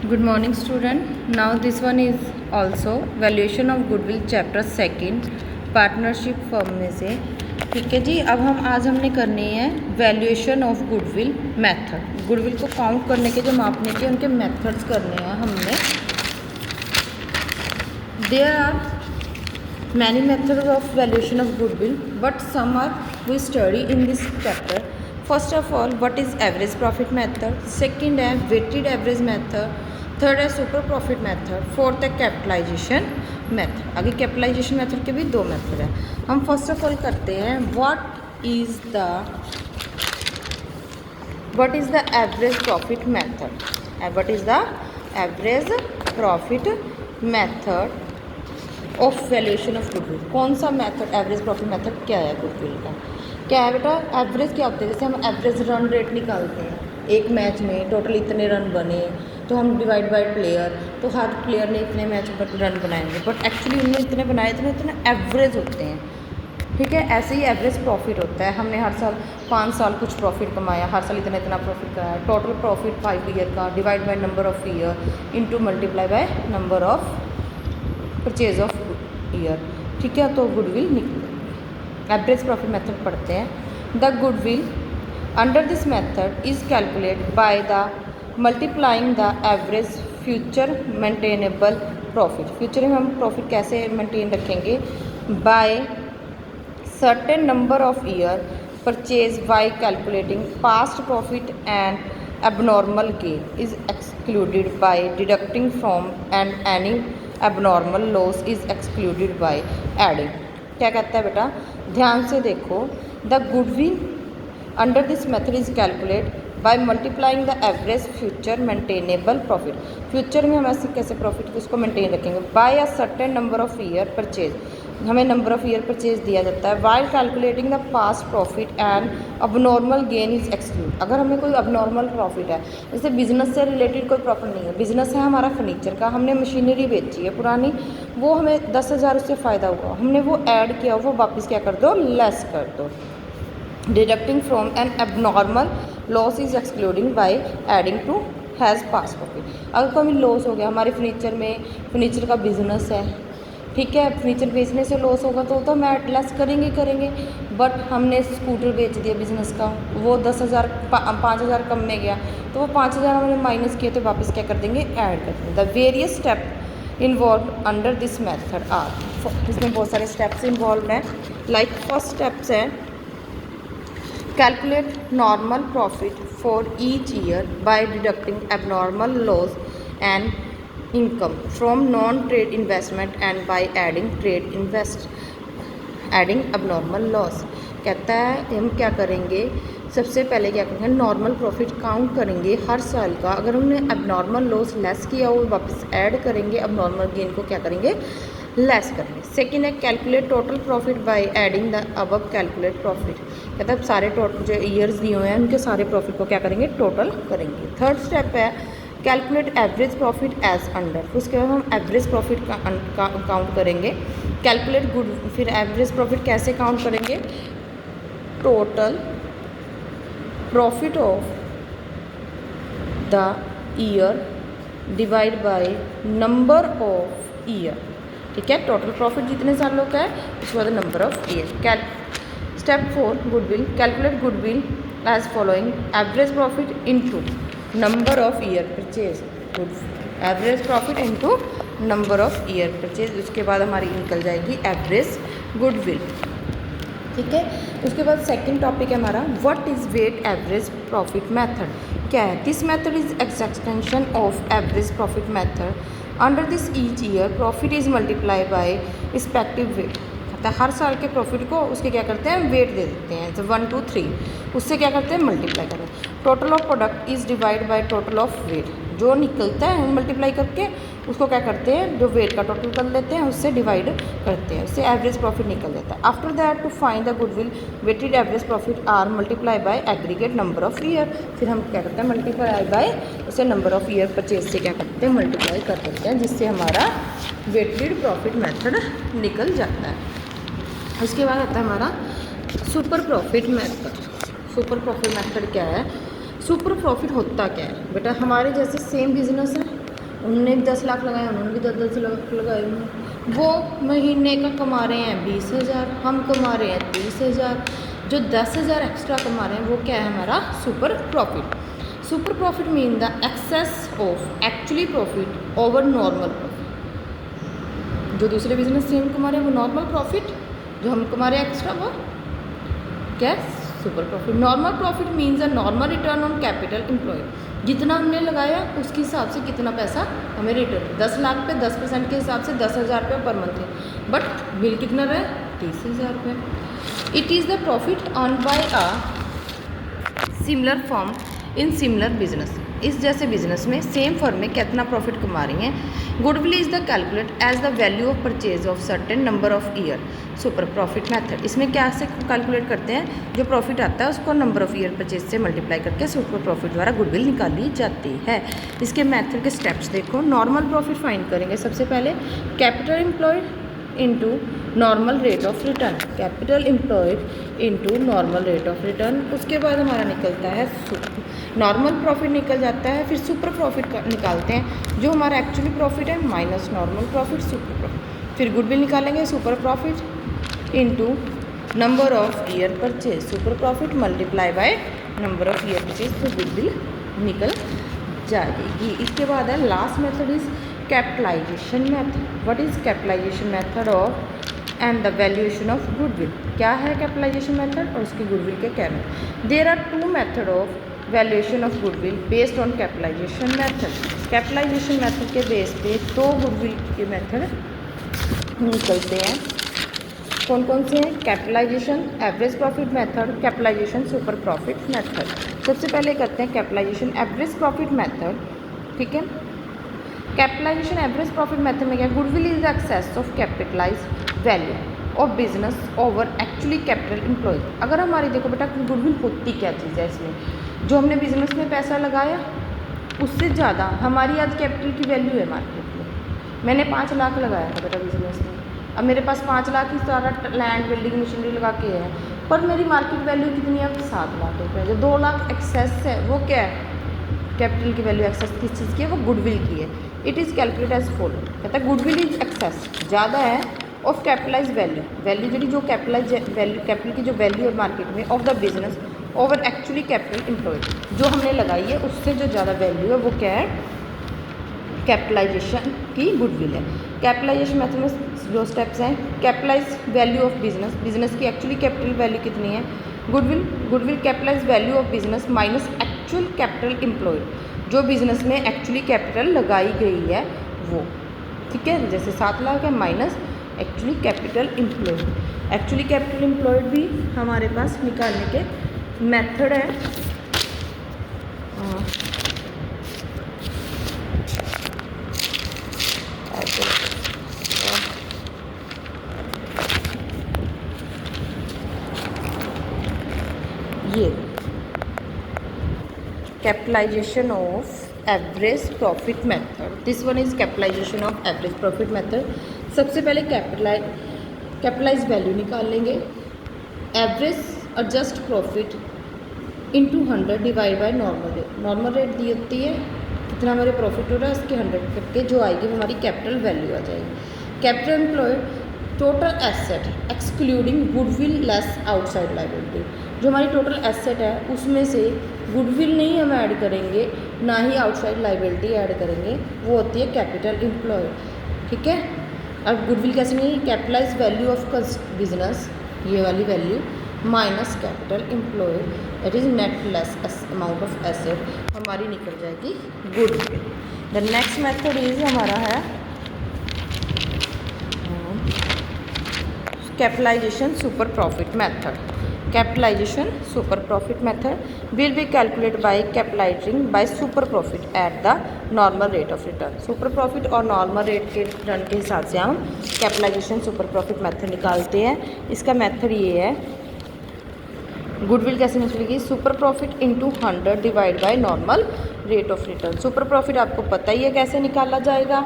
Good morning student. Now this one is also valuation of goodwill chapter second partnership firm में से। ठीक है जी। अब आज हमने करनी है valuation of goodwill method. Goodwill को काउंट करने के, जो मापने के उनके मेथड्स करने हैं हमने। There are many methods of valuation of goodwill but some are we study in this chapter. First of all what is average profit method, second है वेटेड एवरेज मेथड, थर्ड है सुपर प्रॉफिट मेथड, फोर्थ है capitalisation method. आगे capitalisation method के भी दो method है। हम first of all करते हैं what is the average profit method. What is the average profit method of valuation of goodwill. कौन सा मेथड, एवरेज प्रॉफिट मेथड क्या है गुडविल का? क्या है बेटा? एवरेज क्या होता है? जैसे हम एवरेज रन रेट निकालते हैं, एक मैच में टोटल इतने रन बने तो हम डिवाइड बाय प्लेयर, तो हर प्लेयर ने इतने मैच रन बनाएंगे, बट एक्चुअली उन्होंने इतने बनाए इतने एवरेज होते हैं। ठीक है, ऐसे ही एवरेज प्रॉफिट होता है। हमने हर साल 5 साल कुछ प्रॉफिट कमाया, हर साल इतना प्रॉफिट कराया, टोटल प्रॉफिट 5 ईयर का divide by number of year into multiply by number of purchase of year. ठीक है, तो गुडविल निकल एवरेज प्रॉफिट मेथड पढ़ते हैं। The goodwill under this method is calculate by the multiplying the average future maintainable profit. Future में हम profit कैसे maintain रखेंगे? By certain number of year purchase by calculating past profit and abnormal gain is excluded by deducting from and any abnormal loss is excluded by adding। क्या कहता है बेटा? ध्यान से देखो। The goodwill under this method is calculate by multiplying the average future maintainable profit. Future में हम ऐसे कैसे प्रॉफिट उसको मेंटेन रखेंगे? By a certain number of year purchase, हमें नंबर ऑफ ईयर परचेज दिया जाता है। While calculating the past profit and abnormal gain is exclude. अगर हमें कोई अबनॉर्मल प्रॉफिट है, जैसे बिजनेस से रिलेटेड कोई प्रॉफिट नहीं है, बिजनेस है हमारा फर्नीचर का, हमने मशीनरी बेची है पुरानी, वो हमें 10,000 उससे फ़ायदा हुआ, हमने वो ऐड किया, वो वापस क्या कर दो? लेस कर दो। Deducting from an abnormal loss is excluding by adding to has past profit. अगर कोई लॉस हो गया हमारे फर्नीचर में, फर्नीचर का बिजनेस है, ठीक है, फर्नीचर बेचने से लॉस होगा तो हम ऐड लेस करेंगे, बट हमने स्कूटर बेच दिया बिजनेस का, वो 10,000 5,000 कम में गया, तो वो 5,000 हमने माइनस किए तो वापस क्या कर देंगे? ऐड कर देंगे। The various step involve under this method are, इसमें बहुत सारे स्टेप्स इन्वॉल्व हैं। लाइक फर्स्ट स्टेप्स है calculate normal profit for each year by deducting abnormal loss and income from non trade investment and by adding abnormal loss. कहता है हम क्या करेंगे? सबसे पहले क्या करेंगे? नॉर्मल प्रॉफिट काउंट करेंगे हर साल का, अगर हमने एबनॉर्मल लॉस लेस किया हो वापस ऐड करेंगे, एबनॉर्मल गेन को क्या करेंगे? लेस करेंगे। सेकेंड है calculate total profit by adding the above calculate profit. कहता है सारे टोटल जो ईयर्स दिए हुए हैं उनके सारे प्रॉफिट को क्या करेंगे? टोटल करेंगे। थर्ड स्टेप है calculate average profit as under. उसके बाद हम एवरेज प्रॉफिट का काउंट करेंगे। कैलकुलेट गुड, फिर एवरेज प्रॉफिट कैसे काउंट करेंगे? Total profit of the year divide by number of year. ठीक है, टोटल प्रॉफिट जितने सालों का है उसके बाद number of year. Step 4 goodwill calculate goodwill as following average profit into number of year purchase. Average profit into number of year purchase. उसके बाद हमारी निकल जाएगी एवरेज गुडविल। ठीक है, उसके बाद सेकंड टॉपिक है हमारा what is weight average profit method. क्या है? This method is extension of average profit method. Under this each year profit is multiply by respective weight. हर साल के प्रॉफिट को उसके क्या करते हैं? वेट दे देते हैं, जैसे 1 2 3, उससे क्या करते हैं? मल्टीप्लाई करते हैं। Total of product is divide by total of weight. जो निकलता है मल्टीप्लाई करके उसको क्या करते हैं? जो वेट का टोटल कर लेते हैं उससे डिवाइड करते हैं, उससे एवरेज प्रॉफिट निकल जाता है। After that to find the goodwill weighted average profit are multiply by aggregate number of year. फिर हम क्या करते हैं? मल्टीप्लाई बाय उसे नंबर ऑफ ईयर परचेज से क्या करते हैं? मल्टीप्लाई कर देते हैं, जिससे हमारा वेटेड प्रॉफिट मेथड निकल जाता है। उसके बाद आता है हमारा super profit method. Super profit method क्या है? सुपर प्रॉफिट होता क्या है बेटा? हमारे जैसे सेम बिजनेस है, उन्होंने भी 10 लाख लगाए, उन्होंने भी 10 लगाए होंगे। वो महीने का कमा रहे हैं 20,000, हम कमा रहे हैं 30,000। जो 10,000 एक्स्ट्रा कमा रहे हैं वो क्या है हमारा super profit. Super profit mean the excess of actually profit over normal profit. जो दूसरे बिजनेस से हम कमा रहे हैं वो नॉर्मल प्रॉफिट, जो हम कमा रहे हैं एक्स्ट्रा वो क्या super profit. Normal profit means a normal return on capital employed. जितना हमने लगाया उसके हिसाब से कितना पैसा हमें रिटर्न, 10 लाख पे 10% के हिसाब से 10,000 रुपये पर मंथ है, बट बिल कितना रहा 30,000 रुपये। It is the profit earn by a similar firm in similar business. इस जैसे बिजनेस में सेम फर्म में कितना प्रॉफिट कमा रही हैं। Goodwill is the calculate as the value of purchase of certain number of year. Super profit method इसमें क्या से कैलकुलेट करते हैं, जो प्रॉफिट आता है उसको नंबर ऑफ ईयर परचेज से मल्टीप्लाई करके सुपर प्रॉफिट द्वारा गुडविल निकाली जाती है। इसके मेथड के स्टेप्स देखो। नॉर्मल प्रॉफिट फाइंड करेंगे सबसे पहले, capital employed into normal rate of return, capital employed into normal rate of return. उसके बाद हमारा निकलता है नॉर्मल प्रॉफिट निकल जाता है, फिर सुपर प्रॉफिट निकालते हैं जो हमारा एक्चुअली प्रॉफिट है minus normal profit super profit. फिर गुडविल निकालेंगे super profit into number of year purchase, super profit multiply by number of year purchase, तो गुडविल निकल जाएगी। इसके बाद है last method is capitalisation method. What is capitalisation method of and the valuation of goodwill. क्या है capitalisation method और उसकी गुडविल के क्या है। There are two method of valuation of goodwill based on capitalisation method. Capitalisation method के base पे दो गुडविल के मेथड निकलते हैं। कौन कौन से हैं, capitalisation average profit method, capitalisation super profit method. सबसे पहले करते हैं कैपिटलाइजेशन एवरेज प्रॉफिट मेथड। ठीक है, कैपिटलाइजेशन एवरेज प्रॉफिट मेथड में क्या, goodwill is the excess of capitalise value of business over actually capital employed. अगर हमारी देखो बेटा गुडविल होती क्या चीज़ है, इसमें जो हमने बिजनेस में पैसा लगाया उससे ज़्यादा हमारी आज कैपिटल की वैल्यू है मार्केट में। मैंने 5 लाख लगाया था बेटा बिजनेस में, अब मेरे पास 5 लाख ही सारा लैंड बिल्डिंग मशीनरी लगा के है, पर मेरी मार्केट वैल्यू कितनी है, 7 लाख रुपये। जो 2 लाख एक्सेस है वो क्या है, कैपिटल की वैल्यू एक्सेस किस चीज़ की है, वो गुडविल की है। It is calculate as follow, कहता है गुडविल इज एक्सेस ज़्यादा है ऑफ कैपिटलाइज वैल्यू, वैल्यू जो कैपिटलाइज वैल्यू कैपिटल की जो वैल्यू है मार्केट में of the business over actually capital employed, जो हमने लगाई है उससे जो ज़्यादा वैल्यू है वो क्या है, कैपिटलाइजेशन की गुडविल है। कैपिटलाइजेशन मेथड में जो स्टेप्स हैं, capitalise value of business, business की एक्चुअली कैपिटल वैल्यू कितनी है, goodwill capitalise value of business minus actual capital employed, जो बिजनेस में एक्चुअली कैपिटल लगाई गई है वो। ठीक है, जैसे 7 लाख है minus actually capital employed. Actually capital employed भी हमारे पास निकालने के मेथड है। ये capitalization of average profit method, this one is capitalization of average profit method. सबसे पहले कैपिटलाइज वैल्यू निकाल लेंगे, average adjust profit into 100 divide by normal rate. Normal rate दी होती है कितना हमारे प्रॉफिट हो रहा है, उसके 100 करके जो आएगी वो हमारी कैपिटल वैल्यू आ जाएगी। Capital employed total asset excluding goodwill less outside liability, जो हमारी टोटल एसेट है उसमें से गुडविल नहीं हम ऐड करेंगे, ना ही आउटसाइड लायबिलिटी ऐड करेंगे, वो होती है कैपिटल एम्प्लॉयड। ठीक है, अब गुडविल कैसे नहीं, कैपिटलाइज वैल्यू ऑफ बिजनेस, ये वाली value minus capital employed, that is net less amount of asset, हमारी निकल जाएगी goodwill. The next method is हमारा है capitalisation super profit method. Capitalisation super profit method will be calculate by capitalising by super profit at the normal rate of return. Super profit और normal rate के return के हिसाब से हम capitalisation super profit method निकालते हैं। इसका method ये है, गुडविल कैसे निकलेगी, super profit into 100 divide by normal rate of return. Super profit आपको पता ही है कैसे निकाला जाएगा,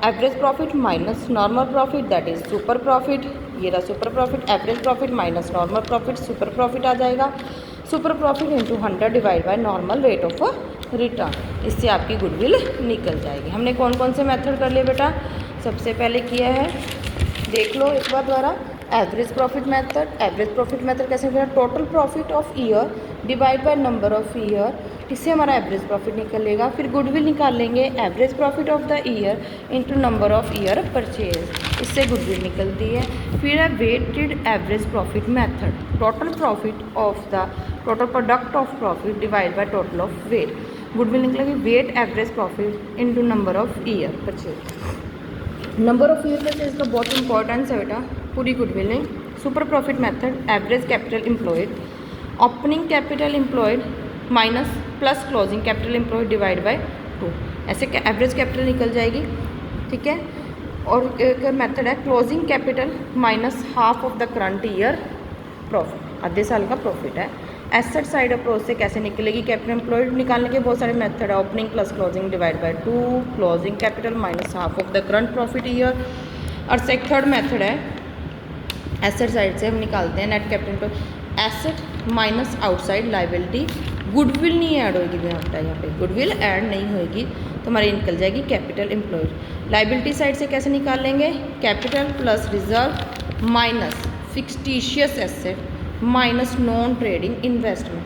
average profit minus normal profit that is super profit, ये रहा super profit, average profit minus normal profit super profit आ जाएगा। Super profit into 100 divide by normal rate of return. इससे आपकी गुडविल निकल जाएगी। हमने कौन कौन से मेथड कर लिए बेटा? सबसे पहले किया है, देख लो एक बार दोबारा, average profit method. Average profit method कैसे निकलेगा? Total profit of year divide by number of year, इससे हमारा एवरेज प्रॉफिट निकलेगा। फिर गुडविल निकाल लेंगे, average profit of the year into number of year purchase, इससे गुडविल निकलती है। फिर है weighted average profit method, total profit of the total product of profit divide by total of weight, goodwill निकलेगी weight average profit into number of year purchase. Number of year purchase का बहुत importance है बेटा पूरी goodwill में। Super profit method, average capital employed, opening capital employed minus plus closing capital employed divide by 2, ऐसे average capital निकल जाएगी। ठीक है। और एक मेथड है closing capital minus half of the current year profit, आधे साल का प्रॉफिट है। एसेट साइड अप्रोच से कैसे निकलेगी कैपिटल एम्प्लॉयड निकालने के बहुत सारे मेथड है, opening plus closing divide by 2, closing capital minus half of the current profit year. और एक थर्ड मेथड है एसेट साइड से हम निकालते हैं net capital, asset minus outside liability, goodwill नहीं ऐड होगी बेटा, यहाँ पे गुडविल ऐड नहीं होगी तो हमारी निकल जाएगी कैपिटल एम्प्लॉयड। लाइबिलिटी साइड से कैसे निकाल लेंगे? Capital plus reserve minus fictitious asset minus non trading investment,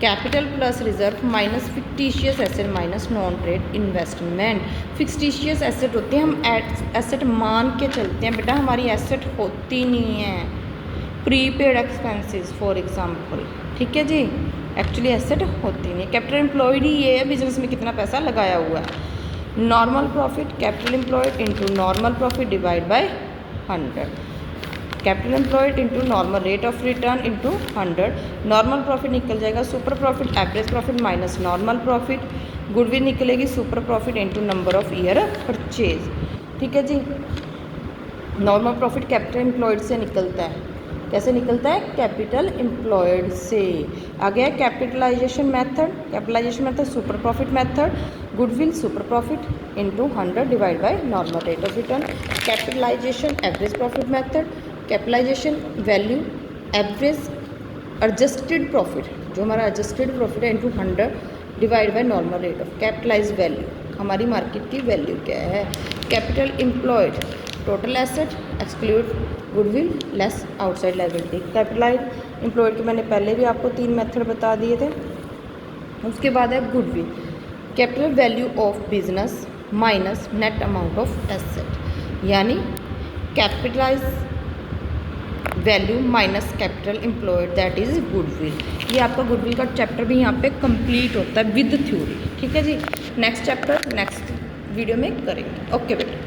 capital plus reserve minus fictitious asset minus non trade investment. Fictitious asset होते हैं, हम एसेट मान के चलते हैं बेटा, हमारी एसेट होती नहीं है। प्रीपेड एक्सपेंसेस फॉर एग्जांपल, ठीक है जी, एक्चुअली एसेट होती नहीं है। कैपिटल एम्प्लॉयड ही ये है बिजनेस में कितना पैसा लगाया हुआ है। Normal profit capital employed into normal profit divide by 100, capital employed into normal rate of return into 100, normal profit निकल जाएगा super profit average profit minus normal profit, goodwill निकलेगी super profit into number of year purchase. ठीक है जी। Normal profit capital employed से निकलता है, कैसे निकलता है? कैपिटल एम्प्लॉयड से। आ गया capitalisation method, capitalisation method super profit method, goodwill super profit into 100 divide by normal rate of return. Capitalisation average profit method, capitalisation value average adjusted profit, जो हमारा एडजस्टेड प्रॉफिट है into 100 divide by normal rate of capitalise value, हमारी market की value क्या है। Capital employed total asset exclude goodwill less outside liability. Capitalise employed के मैंने पहले भी आपको 3 मेथड बता दिए थे। उसके बाद है goodwill, capital value of business minus net amount of asset, यानी capitalize value minus capital employed that is goodwill. ये आपका गुडविल का चैप्टर भी यहाँ पे कंप्लीट होता है विद थ्योरी। ठीक है जी। नेक्स्ट चैप्टर नेक्स्ट वीडियो में करेंगे। ओके बेटा।